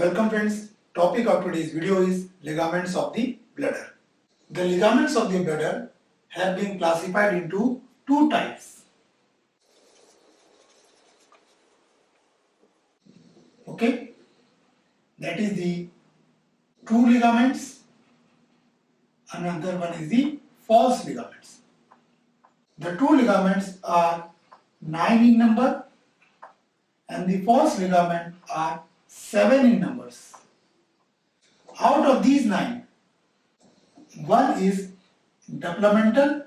Welcome friends, topic of today's video is ligaments of the bladder. The ligaments of the bladder have been classified into two types. Okay, that is the true ligaments, another one is the false ligaments. The true ligaments are 9 in number and the false ligaments are 7 in numbers. Out of these 9, one is developmental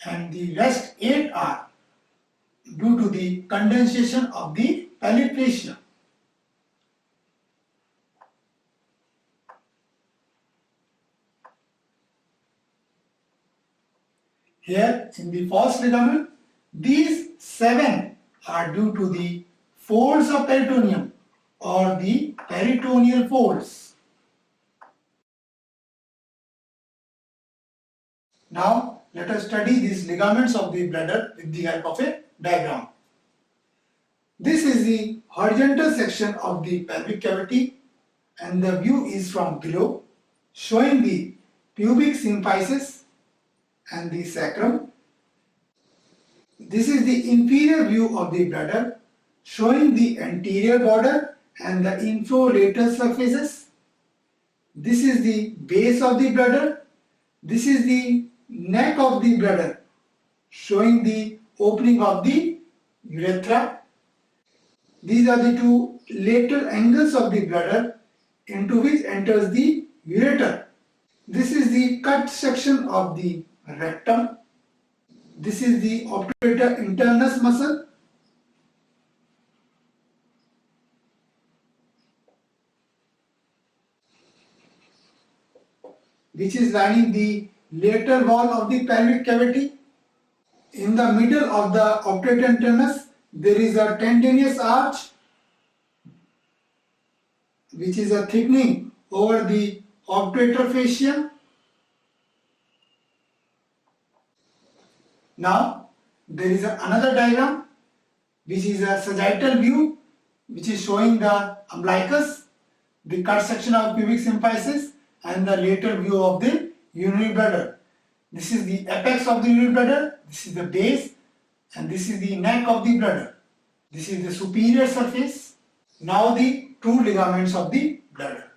and the rest 8 are due to the condensation of the pelvic fascia. Here in the false ligament, these 7 are due to the folds of peritoneum or the peritoneal folds. Now let us study these ligaments of the bladder with the help of a diagram. This is the horizontal section of the pelvic cavity and the view is from below, showing the pubic symphysis and the sacrum. This is the inferior view of the bladder, showing the anterior border and the infrolateral surfaces. This is the base of the bladder. This is the neck of the bladder, showing the opening of the urethra. These are the two lateral angles of the bladder into which enters the ureter. This is the cut section of the rectum. This is the obturator internus muscle. Which is lining the lateral wall of the pelvic cavity. In the middle of the obturator internus, there is a tendinous arch, which is a thickening over the obturator fascia. Now, there is another diagram, which is a sagittal view, which is showing the umbilicus, the cut section of pubic symphysis, and the lateral view of the urinary bladder. This is the apex of the urinary bladder, this is the base, and this is the neck of the bladder. This is the superior surface. Now the true ligaments of the bladder.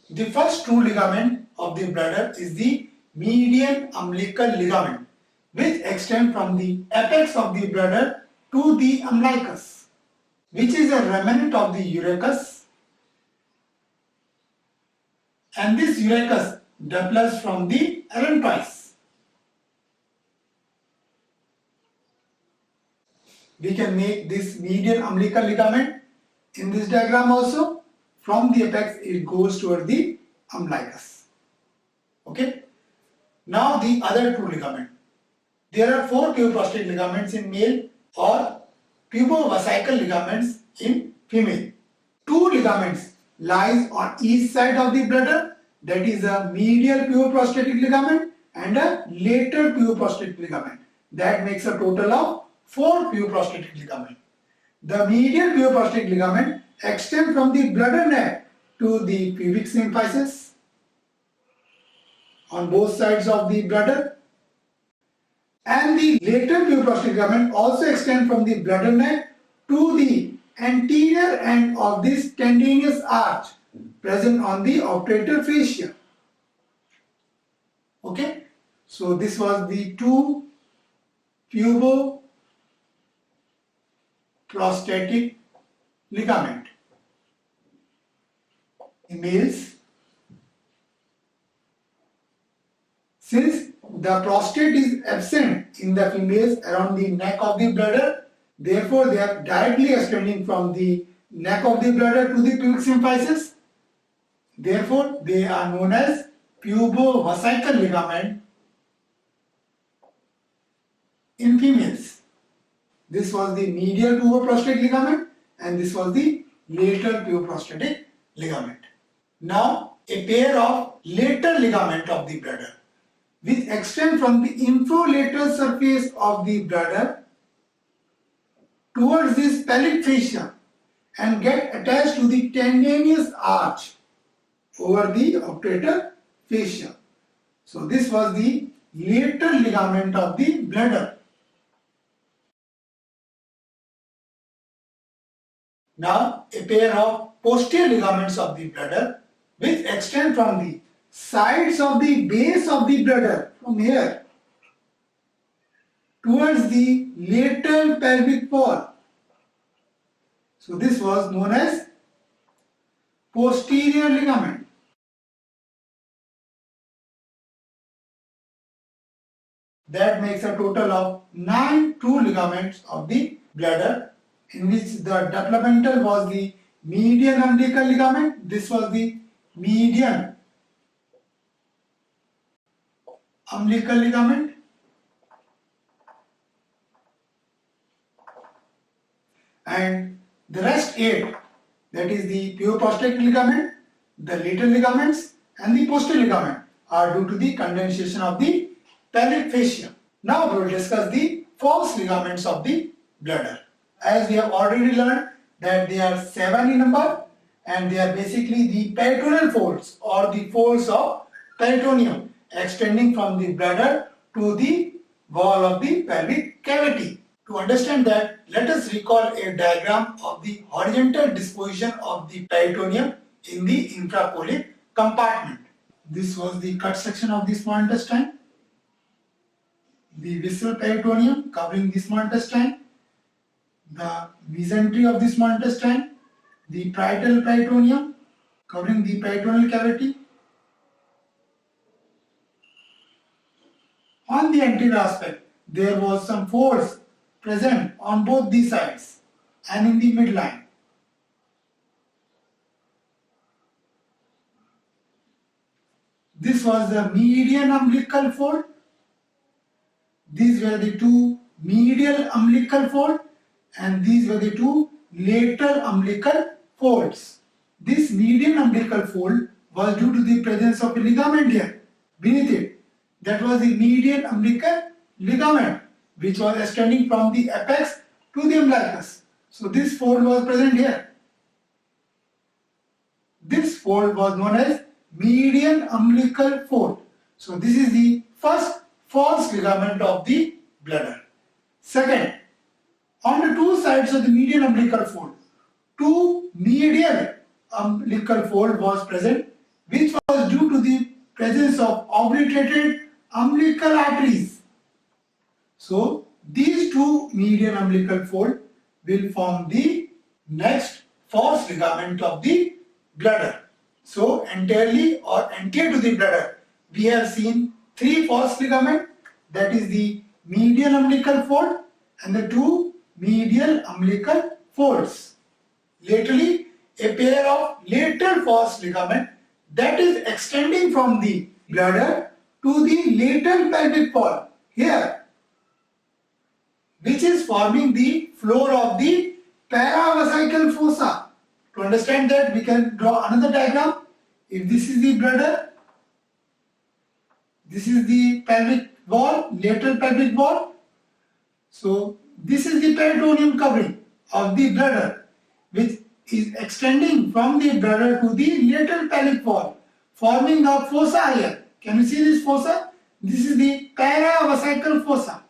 The first true ligament of the bladder is the medial umbilical ligament, which extends from the apex of the bladder to the umbilicus, which is a remnant of the urachus, and this urachus develops from the adventice. We can make this medial umbilical ligament in this diagram also. From the apex it goes toward the umbilicus. Okay. Now the other true ligament. There are 4 puboprostatic ligaments in male or pubovesical ligaments in female. 2 ligaments lies on each side of the bladder, that is a medial puboprostatic ligament and a lateral puboprostatic ligament. That makes a total of 4 puboprostatic ligaments. The medial puboprostatic ligament extends from the bladder neck to the pubic symphysis on both sides of the bladder. And the lateral puboprostatic ligament also extends from the bladder neck to the anterior end of this tendinous arch present on the obturator fascia. Okay, so this was the 2 puboprostatic ligament in males. Since the prostate is absent in the females around the neck of the bladder, therefore they are directly extending from the neck of the bladder to the pubic symphysis. Therefore they are known as pubovesical ligament in females. This was the medial puboprostatic ligament and this was the lateral puboprostatic ligament. Now a pair of lateral ligament of the bladder which extend from the infrolateral surface of the bladder towards this pelvic fascia and get attached to the tendinous arch over the obturator fascia. So this was the lateral ligament of the bladder. Now a pair of posterior ligaments of the bladder which extend from the sides of the base of the bladder from here towards the lateral pelvic wall. So this was known as posterior ligament. That makes a total of 9 true ligaments of the bladder, in which the developmental was the medial umbilical ligament. This was the median umbilical ligament, and the rest 8, that is the posterior ligament, the lateral ligaments and the posterior ligament, are due to the condensation of the pelvic fascia. Now we will discuss the false ligaments of the bladder. As we have already learned that they are 7 in number, and they are basically the peritoneal folds or the folds of peritoneum extending from the bladder to the wall of the pelvic cavity. To understand that, let us recall a diagram of the horizontal disposition of the peritoneum in the infracoelic compartment. This was the cut section of the small intestine, the visceral peritoneum covering the small intestine, the mesentery of the small intestine, the parietal peritoneum covering the peritoneal cavity. On the anterior aspect, there was some folds present on both the sides and in the midline. This was the median umbilical fold. These were the two medial umbilical folds, and these were the two lateral umbilical folds. This median umbilical fold was due to the presence of a ligament here beneath it. That was the median umbilical ligament, which was extending from the apex to the umbilicus. So this fold was present here. This fold was known as median umbilical fold. So this is the first false ligament of the bladder. Second, on the two sides of the median umbilical fold, two medial umbilical fold was present, which was due to the presence of obliterated umbilical arteries. So these two median umbilical fold will form the next false ligament of the bladder. So anteriorly or anterior to the bladder, we have seen 3 false ligaments, that is the medial umbilical fold and the 2 medial umbilical folds. Laterally, a pair of lateral false ligament that is extending from the bladder to the lateral pelvic wall here, which is forming the floor of the paravesical fossa. To understand that, we can draw another diagram. If this is the bladder, this is the pelvic wall, lateral pelvic wall. So this is the peritoneum covering of the bladder, which is extending from the bladder to the lateral pelvic wall, forming a fossa here. Can you see this fossa? This is the paravesical fossa.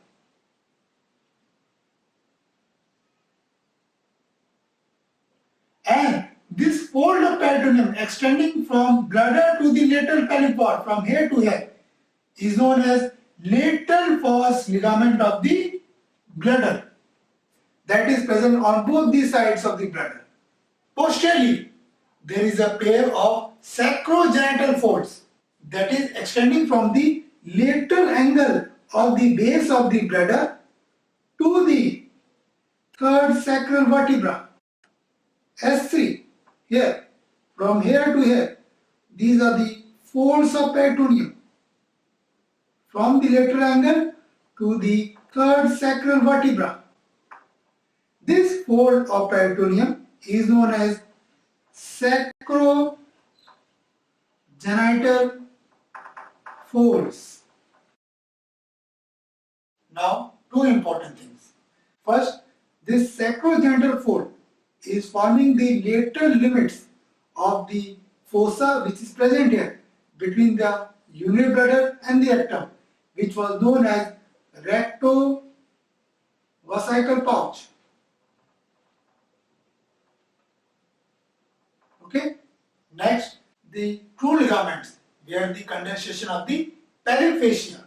And this fold of peritoneum extending from bladder to the lateral pelvic wall, from here to here, is known as lateral false ligament of the bladder, that is present on both the sides of the bladder. Posteriorly, there is a pair of sacrogenital folds that is extending from the lateral angle of the base of the bladder to the third sacral vertebra, S3, here, from here to here. These are the folds of peritoneum from the lateral angle to the third sacral vertebra. This fold of peritoneum is known as sacrogenital folds. Now, two important things. First, This sacrogenital fold is forming the lateral limits of the fossa which is present here between the urinary bladder and the rectum, which was known as rectovesical pouch. Okay. Next, the true ligaments, where the condensation of the pelvic fascia,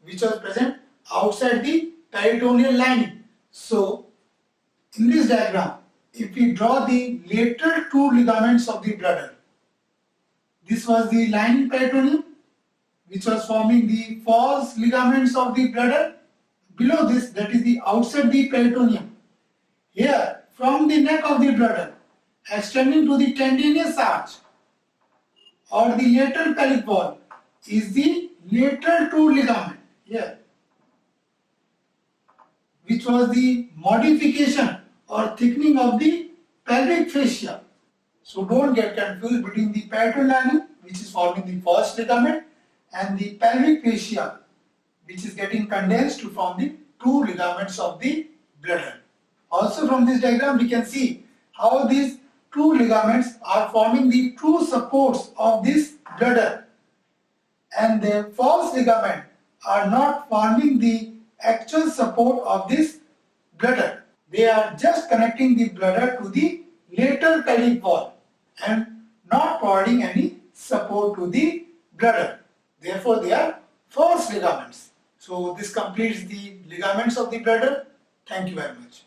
which was present outside the peritoneal lining. So, in this diagram, if we draw the lateral true ligaments of the bladder, this was the lining peritoneum, which was forming the false ligaments of the bladder. Below this, that is the outside the peritoneum. Here, from the neck of the bladder, extending to the tendinous arch or the lateral pelvic wall, is the lateral true ligament here, which was the modification or thickening of the pelvic fascia. So don't get confused between the peritoneal lining, which is forming the first ligament, and the pelvic fascia, which is getting condensed to form the true ligaments of the bladder. Also from this diagram we can see how these true ligaments are forming the true supports of this bladder, and the false ligament are not forming the actual support of this bladder. They are just connecting the bladder to the lateral pelvic wall and not providing any support to the bladder. Therefore, they are false ligaments. So, this completes the ligaments of the bladder. Thank you very much.